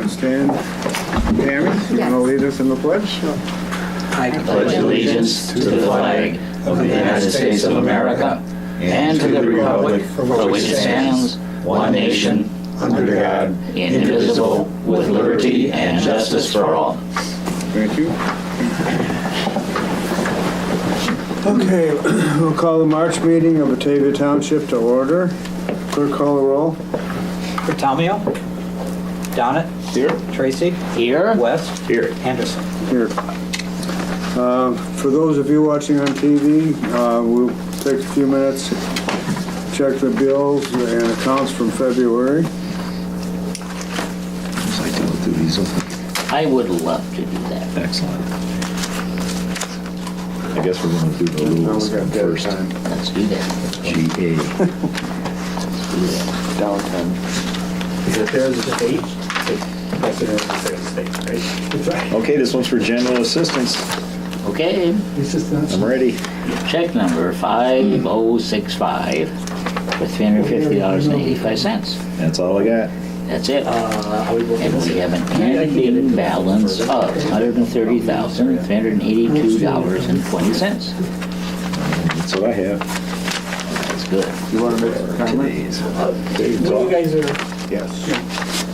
stand. Tammy, you want to lead us in the pledge? I pledge allegiance to the flag of the United States of America and to the republic for which it stands, one nation, under God, indivisible, with liberty and justice for all. Thank you. Okay, we'll call the March meeting of Batavia Township to order. Clerk, call the roll. Bertomeo, Donnet, Here. Tracy, Here. West, Here. Henderson. Here. For those of you watching on TV, we'll take a few minutes to check the bills and accounts from February. I would love to do that. Excellent. I guess we're going to do the rules Now we got dead first. time. Let's do that. GA. Let's do that. Down 10. Is it there as a state? Yes, it is a state, right? That's right. Okay, this one's for general assistance. Okay, I'm ready. check number 5065 for $350.85. That's all I got. That's it. And we have an ending balance of $130,382.20. That's what I have. That's good. You want to make a comment? Today's. When you guys are Yes.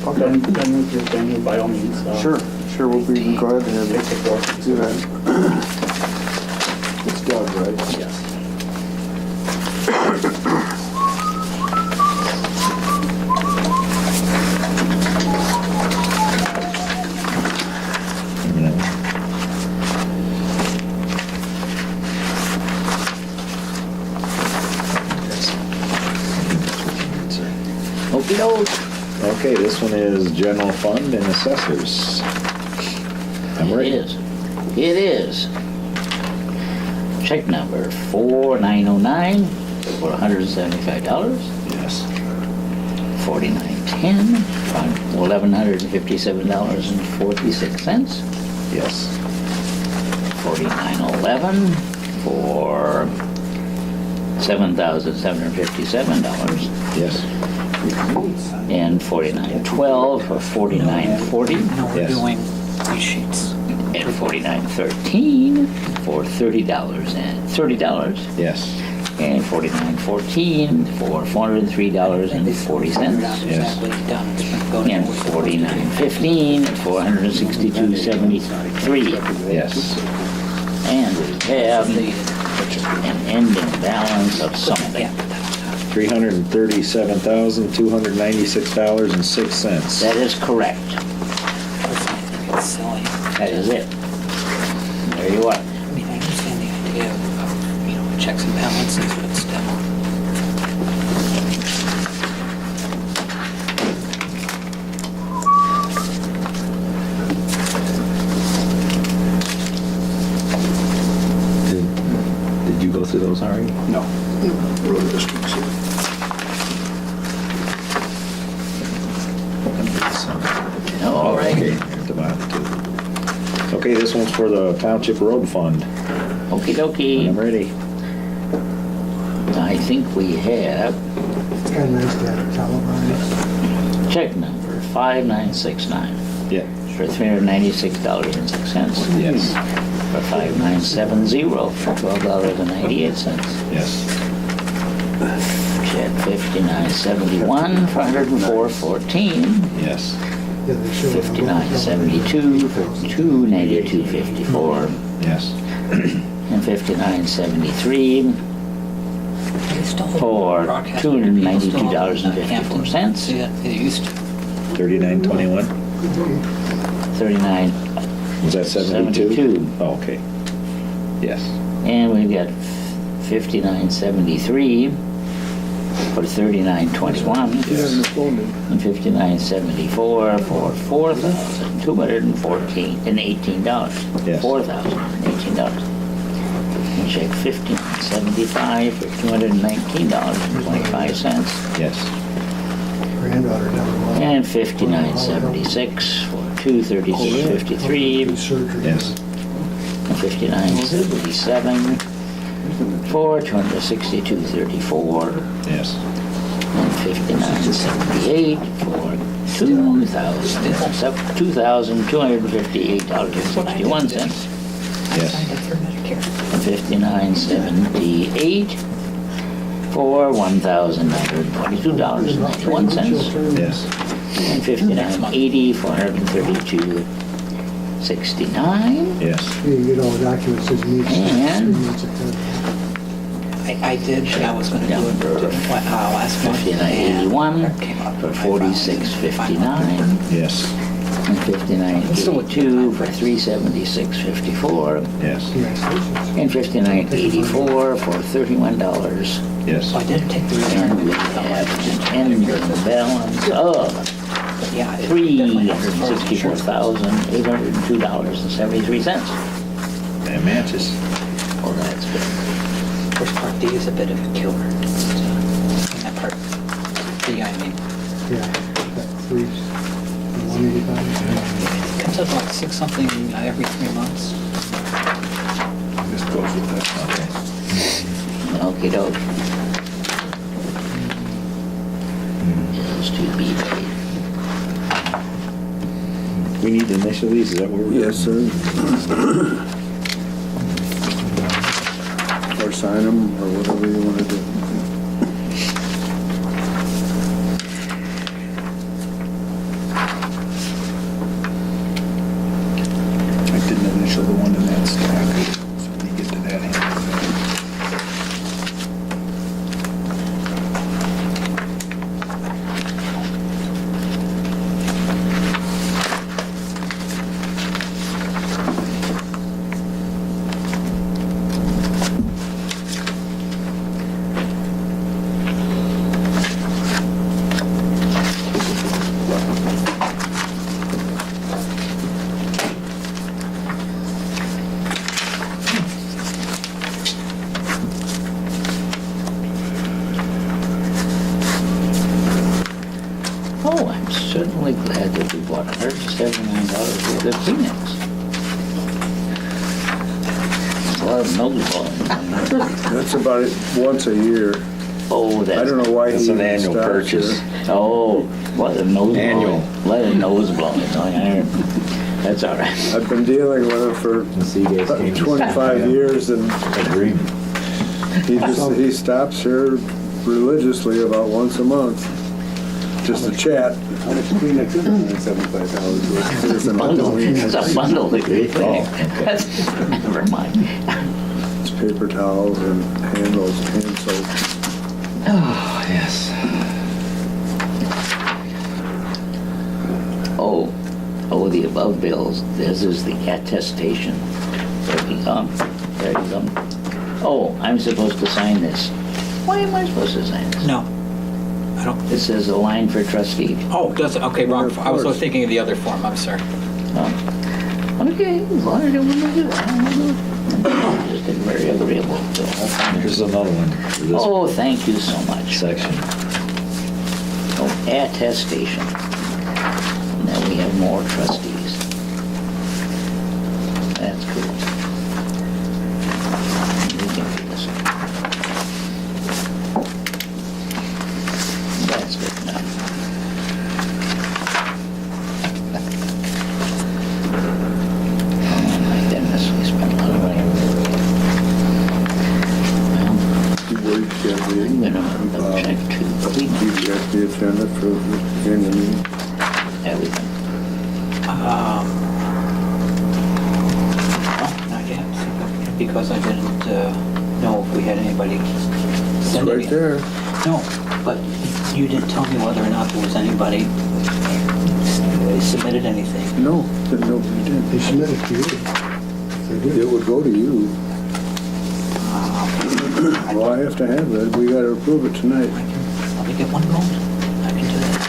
done with your venue, by all means. Sure, we'll be glad to have Take you the floor. do that. It's Doug, right? Yes. Okey doke. Okay, this one is general fund and assessors. I'm It ready. is. It is. Check number 4909 for $175. Yes. 4910 for $1,157.46. Yes. 4911 for $7,757. Yes. And 4912 for $49.40. No, we're Yes. doing these sheets. And 4913 for $30. Yes. And 4914 for $403.40. Yes. And 4915 for $162.73. Yes. And we have an ending balance of something. $337,296.06. That is correct. It's silly. That is it. There you are. I mean, I understand the idea of, checks and balances, but still. Did you go through those already? No. Road districts. All right. Okay, here's the bottom two. Okay, this one's for the Township Road Fund. Okie dokie. I'm ready. I think we have It's kind of nice to have it televised. check number 5969 Yeah. for $396.06. Yes. For 5970 for $12.98. Yes. Check 5971 for $104.14. Yes. Yeah, they show it on the- 5972 for $292.54. Yes. And 5973 for $292.54. See it, it used to. 3921. 39, Was that 72? 72. Oh, okay. Yes. and we've got 5973 for $39.21. Yes. And 5974 for $4,214.18. Yes. $4,018. And check 1575 for $219.25. Yes. Granddaughter never won. And 5976 for $236.53. Surgery. Yes. And 5977 for $262.34. Yes. And 5978 for $2,258.61. Yes. And 59.78 for $1,922.91. Yes. And 59.80 for $132.69. Yes. You get all the documents as needs. And- I did, but I was gonna do it last month. 59.81 That came up. for $46.59. Yes. And 59.82 for $376.54. Yes. And 59.84 for $31. Yes. I didn't take the And return. we have an ending balance of Yeah. it definitely has as far as insurance goes. $364,802.73. That matches. Well, that's good. First part D is a bit of a killer. That part D, I mean, Yeah, that 185. it comes up like 6 something every 3 months. This goes with that. Okay. Okey doke. Bills to be paid. We need to initial these, is that what we're doing? Yes, sir. Or sign them, or whatever you want to do. I didn't initial the one in that stack, so when you get to that hand. Oh, I'm certainly glad that we bought $179 worth of Kleenex. A lot of nose blowing. That's about it, once a year. Oh, I that's, don't know why he That's an even annual stops purchase. here. oh, what a nose Annual. blowing. Let a nose blowing. That's all right. I've been dealing with him for See, you guys came to 25 years, and agreement. he stops here religiously about once a month, just to chat. How much Kleenex is $175 worth? There's an Bundle. It's a bundle. Great call. That's, never mind. It's paper towels and hand soap. Oh, yes. Oh, the above bills, this is the attestation. There you go. There you go. Oh, I'm supposed to sign this. Why am I supposed to sign this? No, I don't. It says a line for trustee. Oh, does it? Okay, wrong. Of I was course. thinking of the other form. I'm sorry. Oh. Okay, as long as I don't want to do it, I don't want to do it. Just been very agreeable. So I'll sign it. Here's another one for this Oh, thank you so much. section. Oh, attestation. And then we have more trustees. That's cool. We can do this. That's good enough. Oh my goodness, we spent a lot of money. Well, Where you get I'm gonna check to You Cleveland. got the agenda for the annual meeting. Everything. No, not yet, because I didn't know if we had anybody It's send right it. there. No, but you didn't tell me whether or not there was anybody submitted anything. No, nobody did. They submit it to you. They It do. would go to you. Well, I have to have that. We gotta approve it tonight. Let me get one going. I can do that.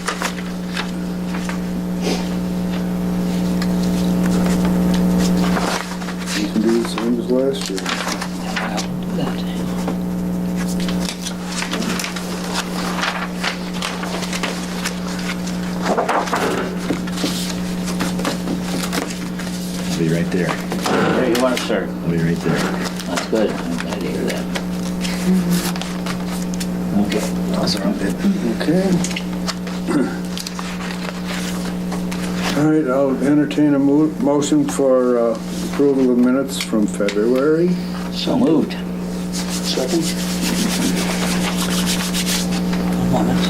You can do the same as last year. I'll do that. I'll be right there. There you are, sir. I'll be right there. That's good. I'm glad to hear that. Okay. Those are all good. Okay. All right, I'll entertain a motion for approval of minutes from February. So moved. Second? One moment.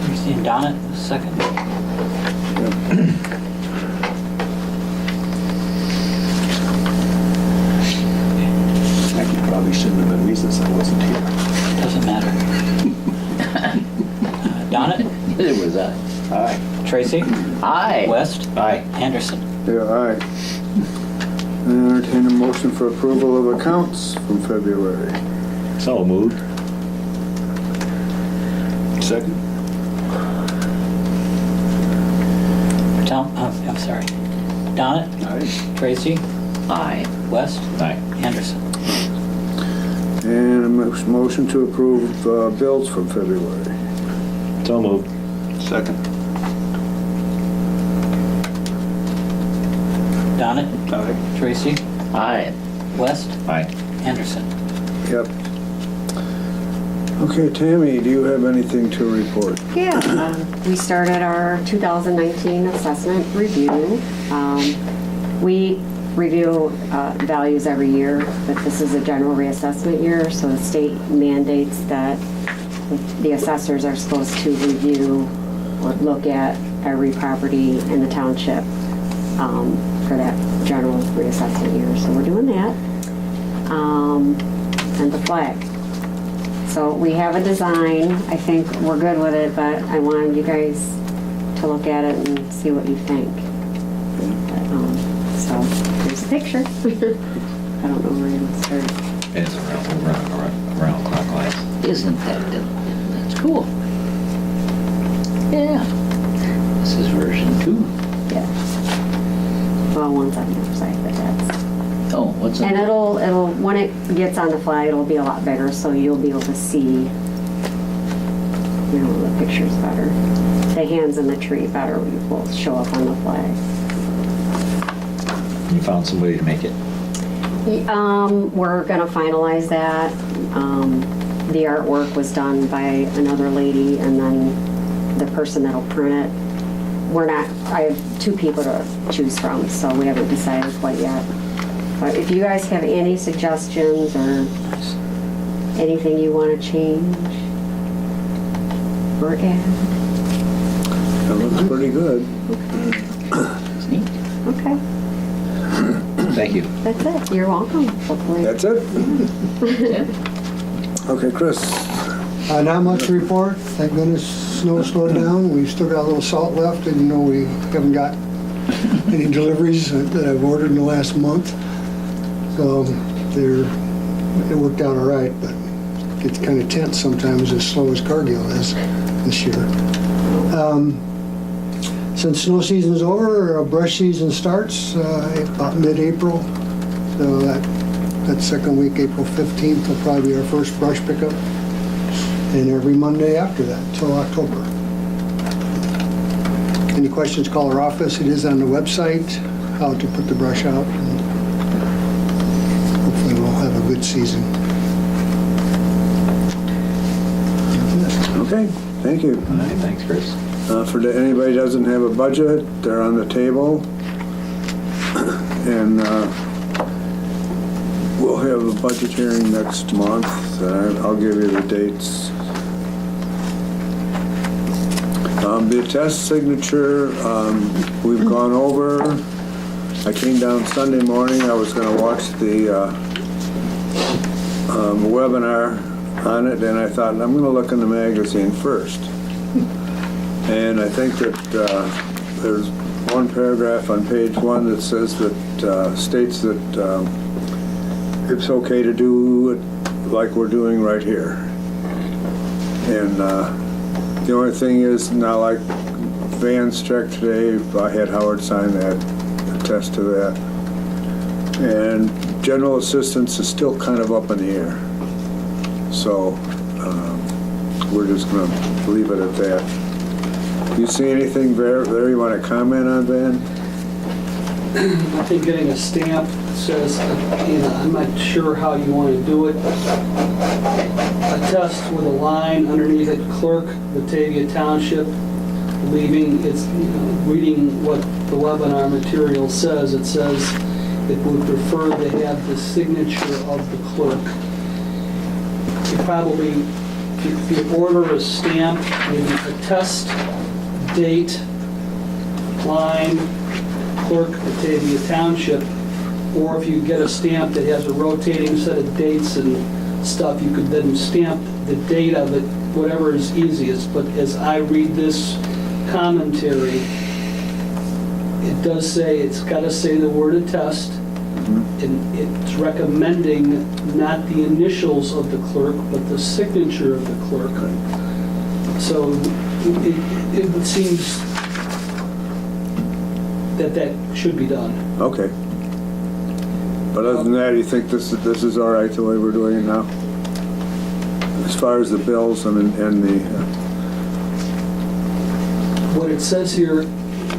Tracy and Donna, second. That probably shouldn't have been me since I wasn't here. Doesn't matter. Donna, Neither was I. Aye. Tracy, Aye. West, Aye. Anderson. Yeah, aye. Entertain a motion for approval of accounts from February. So moved. Second? Tom, I'm sorry. Donna, Aye. Tracy, Aye. West, Aye. Anderson. And a motion to approve bills from February. So moved. Second? Donna, Aye. Tracy, Aye. West, Aye. Anderson. Yep. Okay, Tammy, do you have anything to report? Yeah, we started our 2019 assessment review. We review values every year, but this is a general reassessment year, so the state mandates that the assessors are supposed to review or look at every property in the township for that general reassessment year. So we're doing that. And the flag. So we have a design. I think we're good with it, but I wanted you guys to look at it and see what you think. So here's a picture. I don't know where to start. It's around clockwise. Isn't that's cool? Yeah. This is version 2. Yeah. Well, one's on the other side, but that's. Oh, what's And that? it'll when it gets on the flag, it'll be a lot bigger, so you'll be able to see, the pictures better. The hands in the tree better will show up on the flag. You found somebody to make it? We're gonna finalize that. The artwork was done by another lady, and then the person that'll print it. I have 2 people to choose from, so we haven't decided quite yet. But if you guys have any suggestions or anything you want to change or add. That looks pretty good. It's neat. Okay, Thank you. that's it. You're welcome. Hopefully. That's it? Okay, Chris. Not much to report. Thank goodness snow slowed down. We've still got a little salt left, even though we haven't got any deliveries that I've ordered in the last month. So it worked out all right, but it gets kind of tense sometimes as slow as Cargill is this year. Since snow season's over, brush season starts about mid-April. So that second week, April 15th, will probably be our first brush pickup. And every Monday after that, until October. Any questions, call our office. It is on the website, how to put the brush out. And hopefully we'll have a good season. Okay, thank you. All right, thanks, Chris. For anybody who doesn't have a budget, they're on the table. And we'll have a budget hearing next month. I'll give you the dates. The attest signature, we've gone over. I came down Sunday morning. I was going to watch the webinar on it, and I thought, I'm going to look in the magazine first. And I think that there's one paragraph on page 1 that says that states that it's okay to do it like we're doing right here. And the only thing is, now like Van's check today, I had Howard sign that, attest to that. And general assistance is still kind of up in the air. So we're just going to leave it at that. You see anything there you want to comment on, Van? I think getting a stamp says, I'm not sure how you want to do it. A test with a line underneath it, clerk, Batavia Township, believing it's, reading what the webinar material says, it says it would prefer to have the signature of the clerk. You probably, if you order a stamp, maybe attest, date, line, clerk, Batavia Township, or if you get a stamp that has a rotating set of dates and stuff, you could then stamp the date of it, whatever is easiest. But as I read this commentary, it does say, it's got to say the word attest, and it's recommending not the initials of the clerk, but the signature of the clerk. So it seems that should be done. Okay. But other than that, you think this is all right the way we're doing it now? As far as the bills and the, What it says here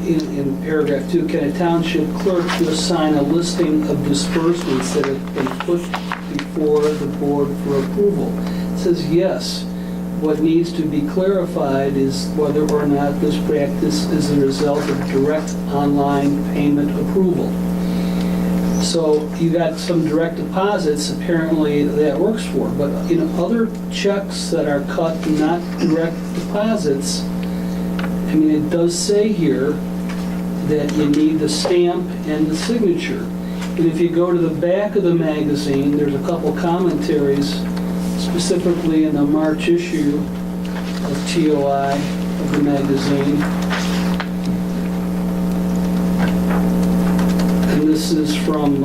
in paragraph 2, can a township clerk just sign a listing of disbursements that have been put before the board for approval? It says yes. What needs to be clarified is whether or not this practice is a result of direct online payment approval. So you got some direct deposits, apparently that works for, but other checks that are cut, not direct deposits, I mean, it does say here that you need the stamp and the signature. And if you go to the back of the magazine, there's a couple commentaries, specifically in the March issue of TOI of the magazine. And this is from,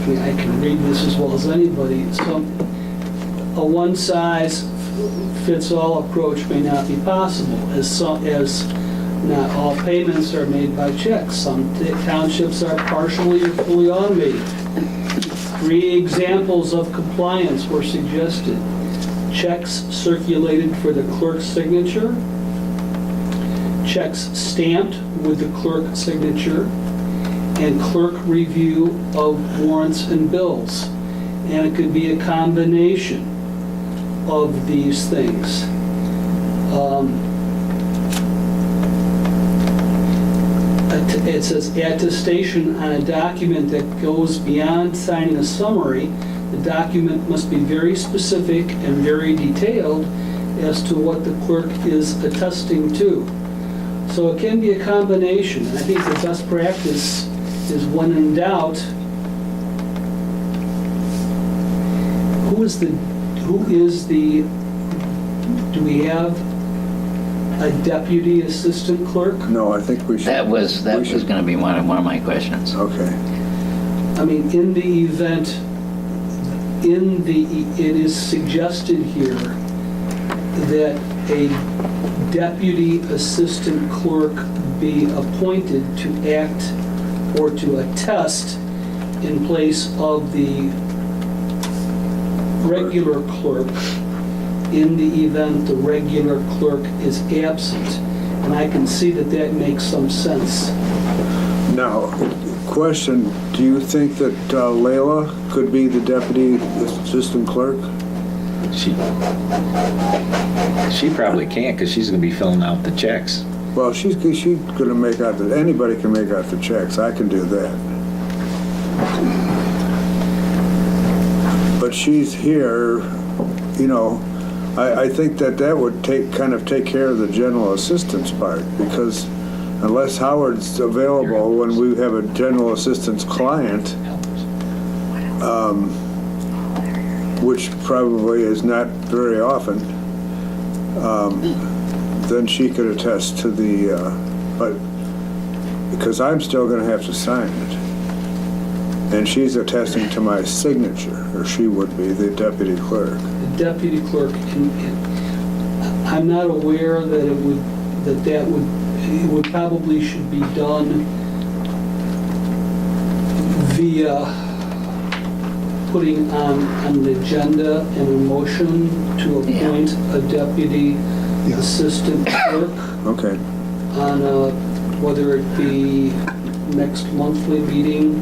I can read this as well as anybody. So, a one-size-fits-all approach may not be possible, as not all payments are made by checks. Some townships are partially or fully automated. 3 examples of compliance were suggested. Checks circulated for the clerk's signature, checks stamped with the clerk's signature, and clerk review of warrants and bills. And it could be a combination of these things. It says attestation on a document that goes beyond signing a summary. The document must be very specific and very detailed as to what the clerk is attesting to. So it can be a combination. I think the best practice is, when in doubt, do we have a deputy assistant clerk? no, I think we should. That was going to be one of my questions. Okay. I mean, in the event, it is suggested here that a deputy assistant clerk be appointed to act or to attest in place of the regular clerk in the event the regular clerk is absent. And I can see that makes some sense. Now, question, do you think that Layla could be the deputy assistant clerk? She probably can't, because she's gonna be filling out the checks. Well, she's gonna make out anybody can make out the checks. I can do that. But she's here, I think that would take care of the general assistance part, because unless Howard's available when we have a general assistance client, which probably is not very often, then she could attest to but because I'm still going to have to sign it. And she's attesting to my signature, or she would be, the deputy clerk. The deputy clerk, I'm not aware that it would probably should be done via putting on an agenda and a motion to appoint a deputy assistant clerk Okay. on whether it be next monthly meeting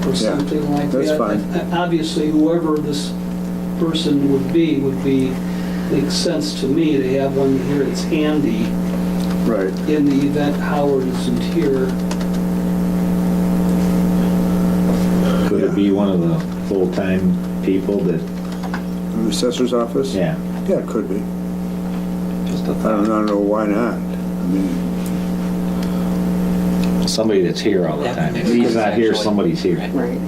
or something like that. That's fine. Obviously, whoever this person would be, makes sense to me to have one here that's handy Right. in the event Howard isn't here. Could it be one of the full-time people that, The assessor's office? yeah, Yeah, it could be. just a I don't know why not. I mean, somebody that's here all the That time. makes If he's sense, not here, actually. somebody's here. Right. Right.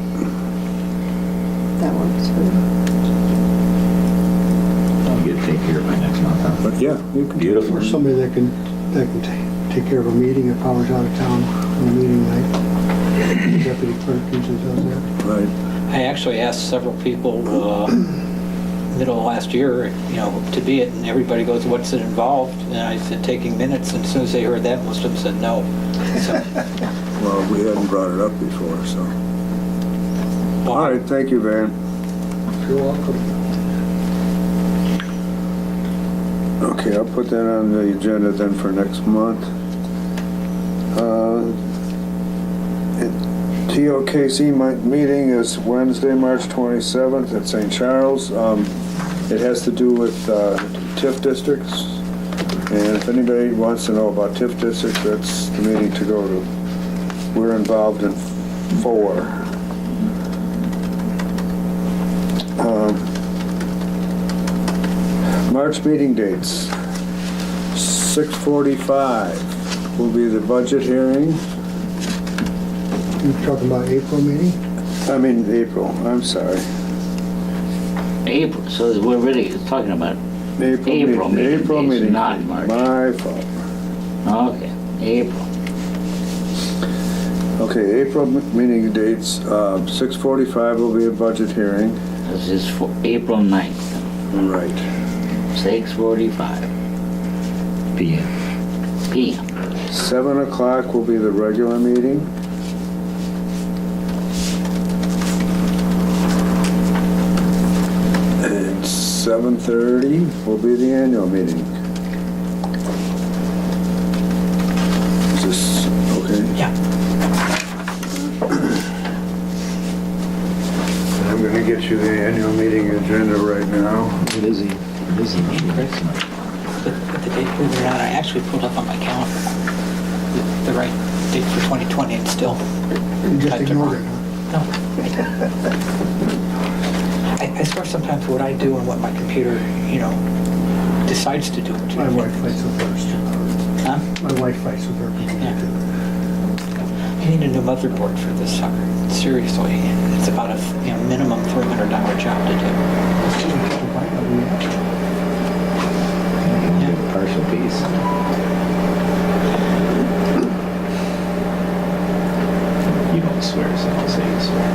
That works for me. I'll get to take care of by next month, huh? but yeah, you can. Beautiful. Or somebody that can take care of a meeting if Howard's out of town on a meeting night. Deputy clerk usually does that. Right. I actually asked several people, middle of last year, to be it, and everybody goes, what's it involved? And I said, taking minutes, and as soon as they heard that, most of them said no. So, Well, we hadn't brought it up before, so. All right, thank you, Van. You're welcome. Okay, I'll put that on the agenda then for next month. TOKC meeting is Wednesday, March 27th at St. Charles. It has to do with TIF districts. And if anybody wants to know about TIF districts, that's the meeting to go to. We're involved in 4. March meeting dates. 6:45 will be the budget hearing. You're talking about April meeting? I mean, April, I'm sorry. April, so we're really talking about, April meeting. April dates, meeting. not March. My fault. okay, April. Okay, April meeting dates, 6:45 will be a budget hearing. This is for April 9th, Right. 6:45 PM. PM. 7 o'clock will be the regular meeting. And 7:30 will be the annual meeting. Is this okay? yeah. I'm gonna get you the annual meeting agenda right now. What is he? What is he? With the date, believe it or not, I actually pulled up on my calendar the right date for 2020 and still. You just typed it ignored wrong. it, huh? No. I swear sometimes what I do and what my computer, decides to do. My wife fights with hers too. Huh? My wife fights with her computer too. I need a new motherboard for this sucker. Seriously, it's about a minimum $300 job to do. Get a partial piece. You don't swear, so I'll say you swear.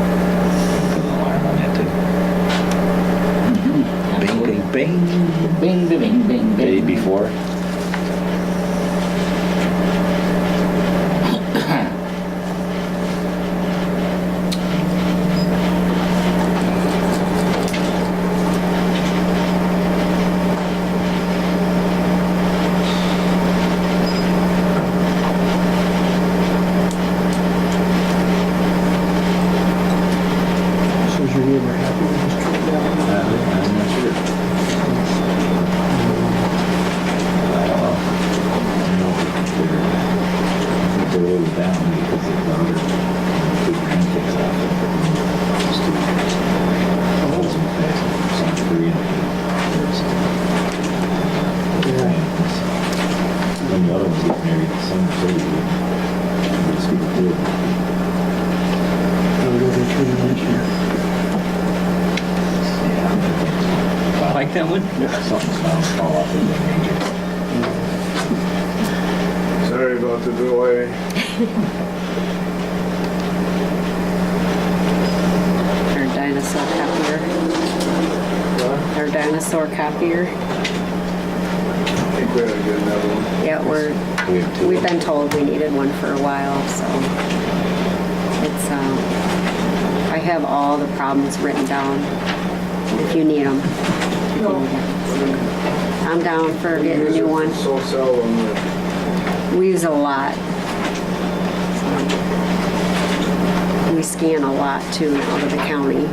Alarm on that too. Bing, bing, bing. Bing, bing, bing, bing, Day bing. before. So is your neighbor happy with this trip down? I'm not sure. I don't know. I know if I think they're a little down because of the other two grandkids out there. Just two. Some fast, some three, and there's and the other ones get married the same day. Let's keep it good. I'll go to the next year. Yeah. Like that one? Something's bound to fall off in the major. Sorry about the delay. Our dinosaur copier. Our dinosaur copier. I think we ought to get another one. Yeah, we're We have two. We've been told we needed one for a while, so it's, I have all the problems written down if you need them. I'm down for getting a new one. So seldom that We use a lot. We scan a lot too out of the county.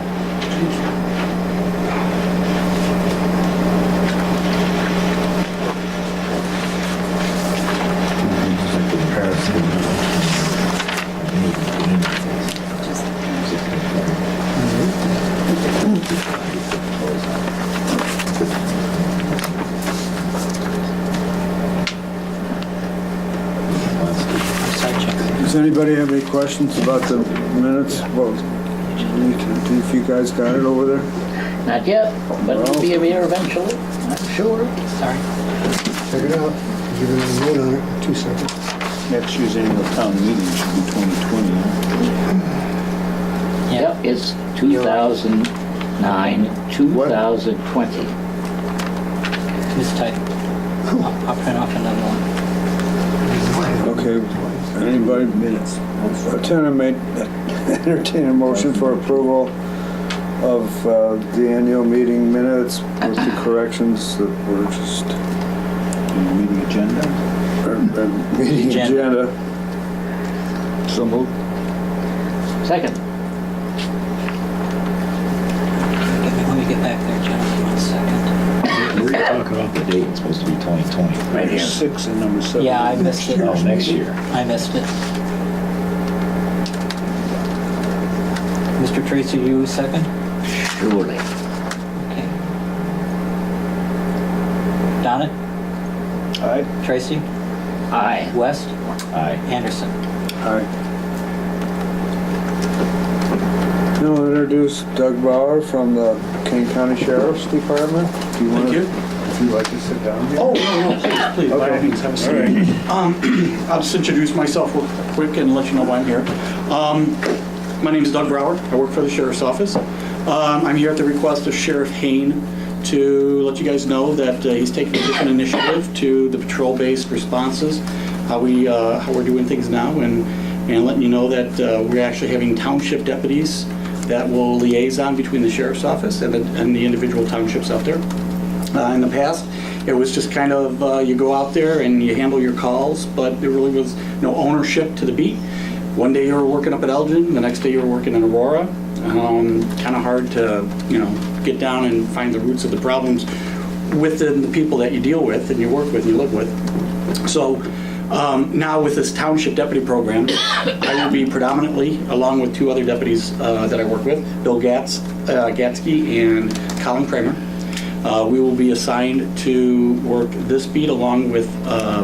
Just like the comparison. Does anybody have any questions about the minutes? Well, if you guys got it over there? Not yet, but it'll be here eventually, I'm sure. Sorry. Check it out. Give it a vote on it in 2 seconds. Next year's annual town meeting should be 2020. Yep, it's 2009, 2020. This type. I'll print off another one. Okay, anybody Minutes. entertain a motion for approval of the annual meeting minutes with the corrections that were just, Meeting agenda. meeting agenda. So moved. Second. Let me get back there, John, 1 second. We're talking about the date, it's supposed to be 2020. Right here. 6 and number 7. Yeah, I missed it. Oh, next year. I missed it. Mr. Tracy, you second? Surely. Okay. Donna? Aye. Tracy? Aye. West? Aye. Anderson? Aye. Now I'll introduce Doug Bauer from the King County Sheriff's Department. Do you want to? If you'd like to sit down. Oh, no, please, by all Okay. means, have a seat. I'll just introduce myself real quick and let you know why I'm here. My name is Doug Brower. I work for the Sheriff's Office. I'm here at the request of Sheriff Hain to let you guys know that he's taking a different initiative to the patrol-based responses, how we're doing things now, and letting you know that we're actually having township deputies that will liaison between the Sheriff's Office and the individual townships out there. In the past, it was just kind of, you go out there and you handle your calls, but there really was no ownership to the beat. One day you were working up at Elgin, the next day you were working in Aurora. Kind of hard to, get down and find the roots of the problems within the people that you deal with and you work with and you live with. So now with this township deputy program, I will be predominantly, along with 2 other deputies that I work with, Bill Gatsky and Colin Kramer. We will be assigned to work this beat along with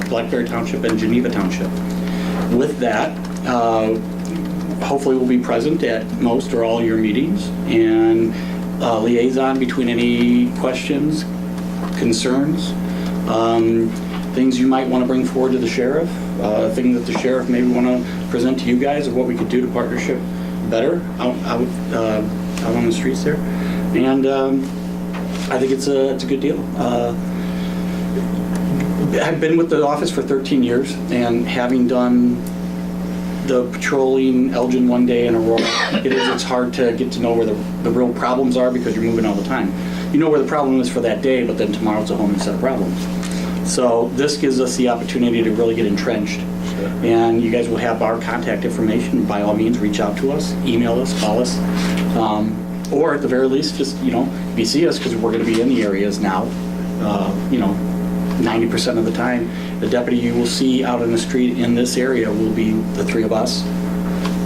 Blackberry Township and Geneva Township. With that, hopefully we'll be present at most or all your meetings and liaison between any questions, concerns, things you might want to bring forward to the sheriff, things that the sheriff maybe want to present to you guys of what we could do to partnership better out on the streets there. And I think it's a good deal. I've been with the office for 13 years, and having done the patrolling Elgin one day in Aurora, it's hard to get to know where the real problems are because you're moving all the time. You know where the problem is for that day, but then tomorrow's a whole new set of problems. So this gives us the opportunity to really get entrenched. And you guys will have our contact information. By all means, reach out to us, email us, call us. Or at the very least, just, if you see us, because we're going to be in the areas now, 90% of the time, the deputy you will see out in the street in this area will be the 3 of us,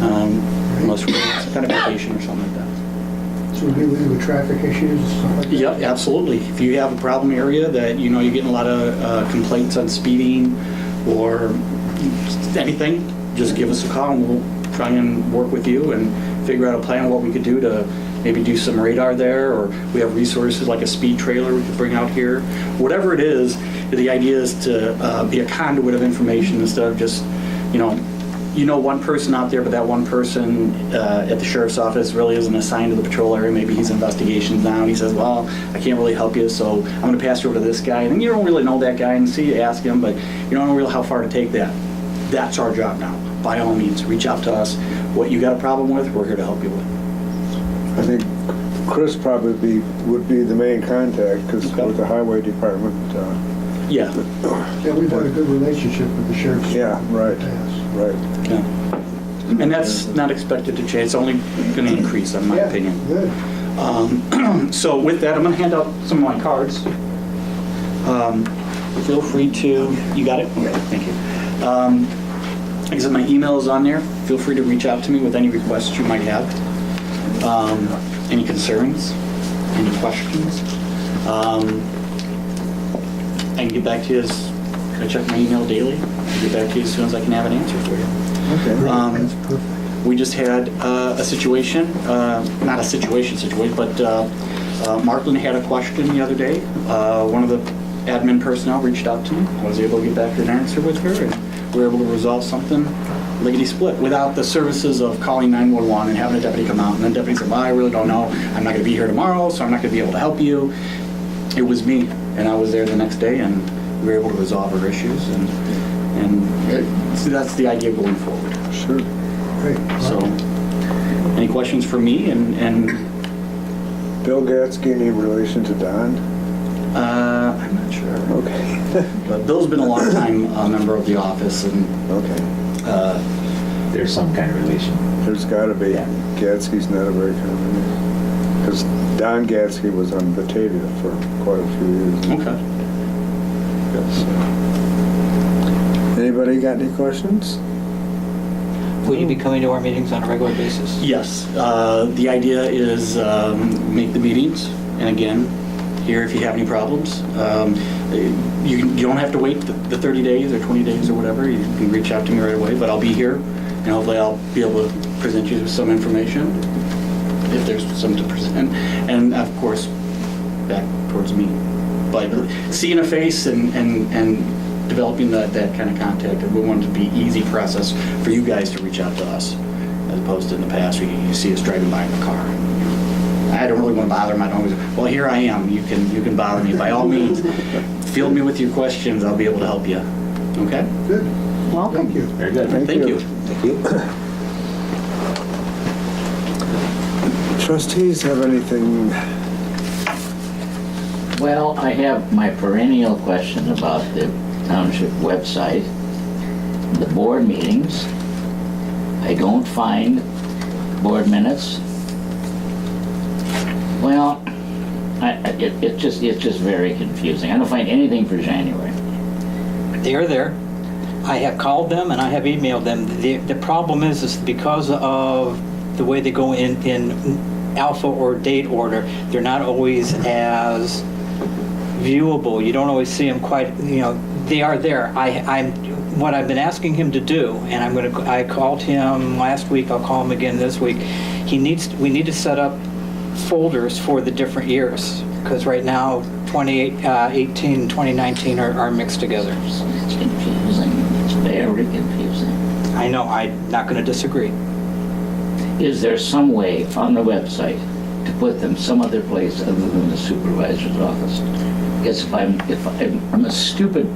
unless we're on some kind of vacation or something like that. So we deal with traffic issues, stuff like that? Yep, absolutely. If you have a problem area that, you're getting a lot of complaints on speeding or anything, just give us a call and we'll try and work with you and figure out a plan of what we could do to maybe do some radar there, or we have resources like a speed trailer we could bring out here. Whatever it is, the idea is to be a conduit of information instead of just, you know one person out there, but that one person at the sheriff's office really isn't assigned to the patrol area. Maybe he's investigations now, and he says, well, I can't really help you, so I'm going to pass you over to this guy. And you don't really know that guy, and so you ask him, but you don't know really how far to take that. That's our job now. By all means, reach out to us. What you got a problem with, we're here to help you with. I think Chris probably would be the main contact, because Okay. with the highway department, Yeah. Yeah, we've had a good relationship with the sheriff's. yeah, right, Yes. right. Yeah. And that's not expected to change. It's only going to increase, in my Yeah, opinion. Good. So with that, I'm going to hand out some of my cards. Feel free to, you got it? Okay, thank you. Like I said, my email is on there. Feel free to reach out to me with any requests you might have. Any concerns, any questions. I can get back to you I check my email daily. I'll get back to you as soon as I can have an answer for you. Okay. That's perfect. We just had a situation, not a situation, but Marklin had a question the other day. One of the admin personnel reached out to me. I was able to get back an answer with her, and we were able to resolve something lickety-split without the services of calling 911 and having a deputy come out. And then deputy said, well, I really don't know. I'm not going to be here tomorrow, so I'm not going to be able to help you. It was me, and I was there the next day, and we were able to resolve our issues. So that's the idea going forward. Sure. Great. So, any questions for me? And Bill Gatsky, any relation to Don? I'm not sure. Okay. But Bill's been a long time member of the office, and Okay. There's some kind of relation. There's gotta be. Yeah. Gatsky's not a very common name. Because Don Gatsky was on Batavia for quite a few years. okay. Anybody got any questions? Will you be coming to our meetings on a regular basis? Yes, the idea is make the meetings, and again, here if you have any problems. You don't have to wait the 30 days or 20 days or whatever. You can reach out to me right away, but I'll be here, and hopefully I'll be able to present you with some information if there's some to present, and of course, back towards me. But seeing a face and developing that kind of contact, we want it to be easy process for you guys to reach out to us, as opposed to in the past where you see us driving by in the car. I don't really want to bother them. I don't always, well, here I am. You can bother me by all means. Field me with your questions. I'll be able to help you. Okay? Good. Welcome. Thank you. Very good. Thank you. Thank you. Trustees have anything? Well, I have my perennial question about the township website, the board meetings. I don't find board minutes. Well, it's just very confusing. I don't find anything for January. They are there. I have called them and I have emailed them. The problem is because of the way they go in alpha or date order, they're not always as viewable. You don't always see them quite, they are there. What I've been asking him to do, and I called him last week, I'll call him again this week. We need to set up folders for the different years, because right now 2018 and 2019 are mixed together. It's confusing. It's very confusing. I know, I'm not going to disagree. Is there some way on the website to put them some other place other than the supervisor's office? Because if I'm a stupid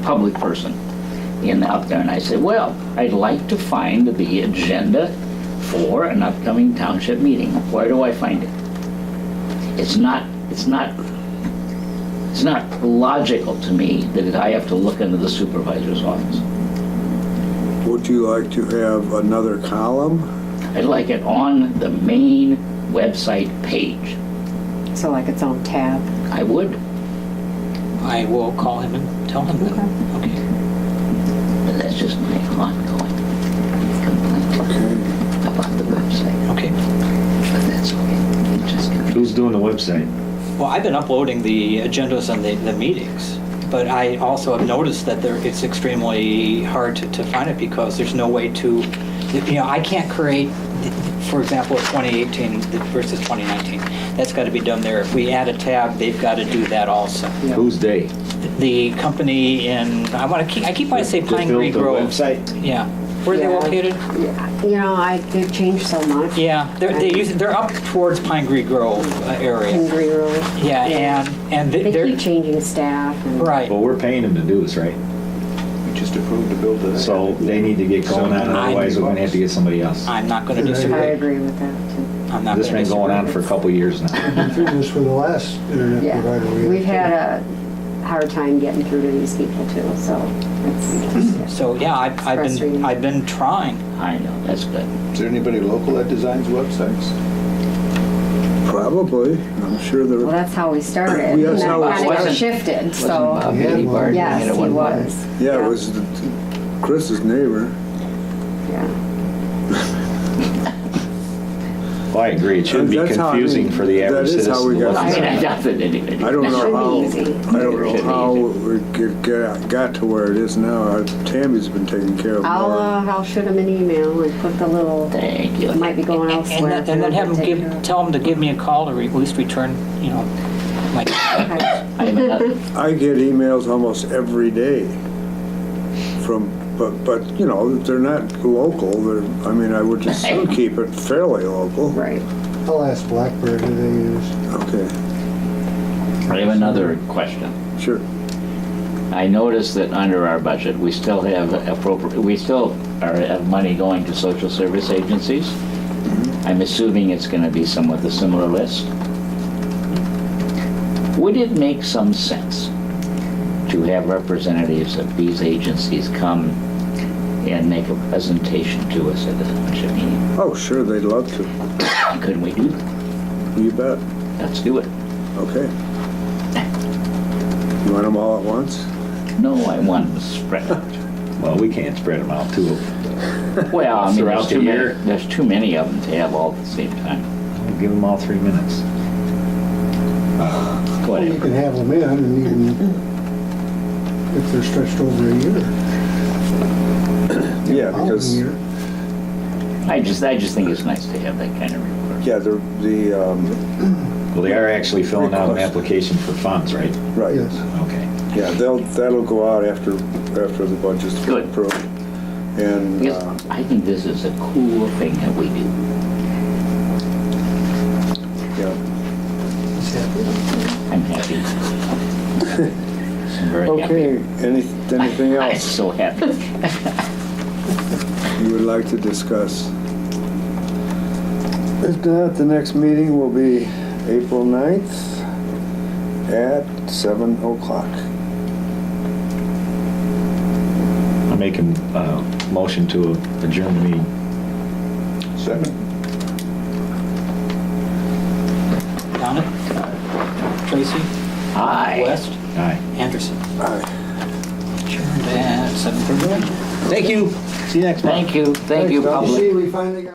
public person out there and I say, well, I'd like to find the agenda for an upcoming township meeting. Where do I find it? It's not logical to me that I have to look into the supervisor's office. Would you like to have another column? I'd like it on the main website page. So like its own tab. I would. I will call him and tell him that. Okay. But that's just my ongoing complaint about the website. Okay. But that's okay. It just Who's doing the website? Well, I've been uploading the agendas and the meetings, but I also have noticed that it's extremely hard to find it because there's no way to, I can't create, for example, 2018 versus 2019. That's got to be done there. If we add a tab, they've got to do that also. Who's they? The company in, I keep wanting to say That Pine built Green the Grove. website? Yeah. Where are they Yeah. located? You know, they've changed so much. Yeah, they're up towards Pine Tree Grove area. Hungry Road. Yeah, and They they're, keep changing staff. And right. Well, we're paying them to do this, right? We just approved to build it. So they need to get going on it, otherwise we're gonna have to get somebody else. I'm not going to Good idea. disagree. I agree with that, too. I'm not This gonna been going on for a couple of years now. Been through this for the last internet Yeah, provider. we've had a hard time getting through to these people, too, so it's, So, yeah, frustrating. I've been trying. I know, that's good. Is there anybody local that designs websites? Probably, I'm sure well, there, that's how we started. Yeah, that's how it And then kind of started. shifted, Wasn't so, Bob Haley Barton yes, at he one point? was. yeah, it was Chris's neighbor. Yeah. Well, I agree, it shouldn't be That's how, I confusing mean, for the average that is citizen. how we to got look I at mean, it. I doubt that anybody. I don't That know should how, be easy. I don't Should know be how easy. we got to where it is now. Tammy's been taking care of more. I'll shoot him an email and put the little, Thank you. it might be going elsewhere. And then have them tell them to give me a call to at least return, my. Okay. I'm another- I get emails almost every day from, but you know, they're not local. I mean, I would just still keep it fairly local. Right. I'll ask Blackbird who they use. Okay, I have another question. sure. I noticed that under our budget, we still have have money going to social service agencies. I'm assuming it's going to be somewhat a similar list. Would it make some sense to have representatives of these agencies come and make a presentation to us at the township meeting? Oh, sure, they'd love to. Couldn't we do that? You bet. Let's do it. Okay. You want them all at once? No, I want them spread out. Well, we can't spread them out too. Well, I mean, Throughout the year. there's too many of them to have all at the same time. We'll give them all 3 minutes. Go Well, you ahead. can have them in and you can, if they're stretched over a year. Yeah, because, A year. I just think it's nice to have that kind of report. yeah, Well, they are actually filling out an Request. application for funds, right? right. Yes. Okay. Yeah, that'll go out after the budget's Good. approved. And, Because I think this is a cool thing that we do. yeah. I'm happy. I'm very happy. Okay, anything I'm else so happy. you would like to discuss? If not, the next meeting will be April 9th at 7 o'clock. I'm making a motion to adjourn the meeting. Second. Donna? Tracy? Hi. West? Aye. Anderson? Aye. Adjourned at 7:31. Thank you. See you next month. Thank you, Thanks, Doug. public. See, we finally got